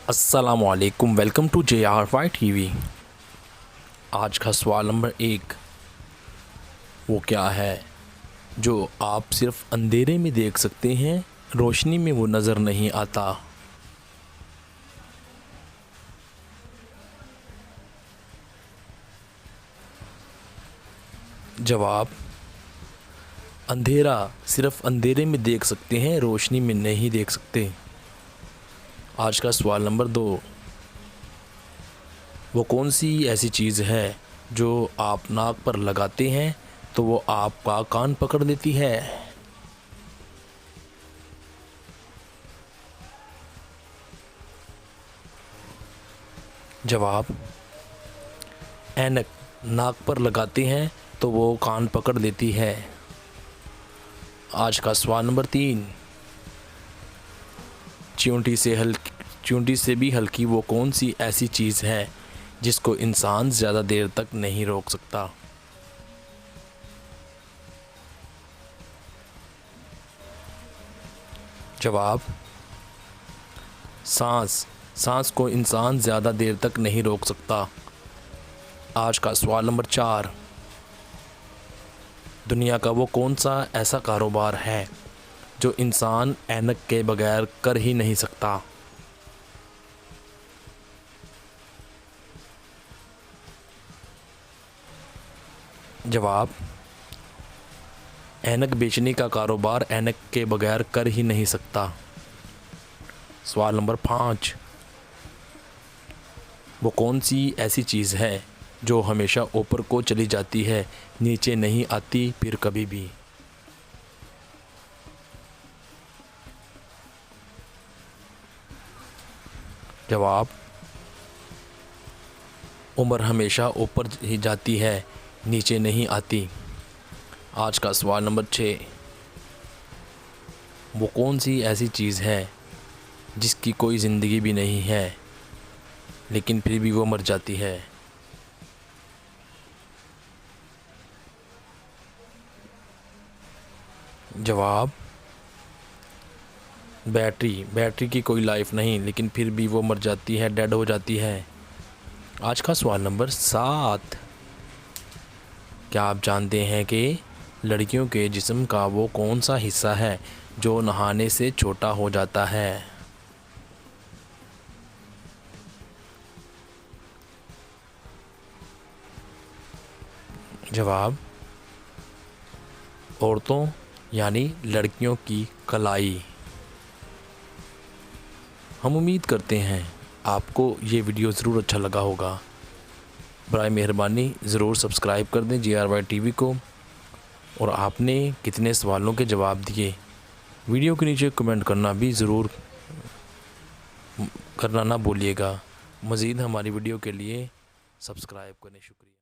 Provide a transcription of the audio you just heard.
अस्सलामुअलैकुम, welcome to JRY TV। आज का सवाल नंबर 1, वो क्या है जो आप सिर्फ अंधेरे में देख सकते हैं, रोशनी में वो नज़र नहीं आता? जवाब, अंधेरा सिर्फ अंधेरे में देख सकते हैं, रोशनी में नहीं देख सकते। आज का सवाल नंबर 2, वो कौन सी ऐसी चीज़ है जो आप नाक पर लगाते हैं तो वो आपका कान पकड़ लेती है? जवाब, ऐनक नाक पर लगाते हैं तो वो कान पकड़ लेती है। आज का सवाल नंबर 3, चींटी से भी हल्की वो कौन सी ऐसी चीज़ है जिसको इंसान ज़्यादा देर तक नहीं रोक सकता? जवाब, सांस को इंसान ज़्यादा देर तक नहीं रोक सकता। आज का सवाल नंबर 4, दुनिया का वो कौन सा ऐसा कारोबार है जो इंसान ऐनक के बगैर कर ही नहीं सकता? जवाब, ऐनक बेचने का कारोबार ऐनक के बगैर कर ही नहीं सकता। सवाल नंबर 5, वो कौन सी ऐसी चीज़ है जो हमेशा ऊपर को चली जाती है, नीचे नहीं आती फिर कभी भी? जवाब, उम्र हमेशा ऊपर ही जाती है, नीचे नहीं आती। आज का सवाल नंबर 6, वो कौन सी ऐसी चीज़ है जिसकी कोई ज़िंदगी भी नहीं है लेकिन फिर भी वो मर जाती है? जवाब, बैटरी की कोई लाइफ नहीं लेकिन फिर भी वो मर जाती है, डेड हो जाती है। आज का सवाल नंबर 7, क्या आप जानते हैं कि लड़कियों के जिस्म का वो कौन सा हिस्सा है जो नहाने से छोटा हो जाता है? जवाब, औरतों यानी लड़कियों की कलाई। हम उम्मीद करते हैं आपको ये वीडियो ज़रूर अच्छा लगा होगा। बराए मेहरबानी ज़रूर सब्सक्राइब कर दें JRY TV को। और आपने कितने सवालों के जवाब दिए, वीडियो के नीचे कमेंट करना भी ज़रूर करना ना भूलिएगा। मज़ीद हमारी वीडियो के लिए सब्सक्राइब करें। शुक्रिया।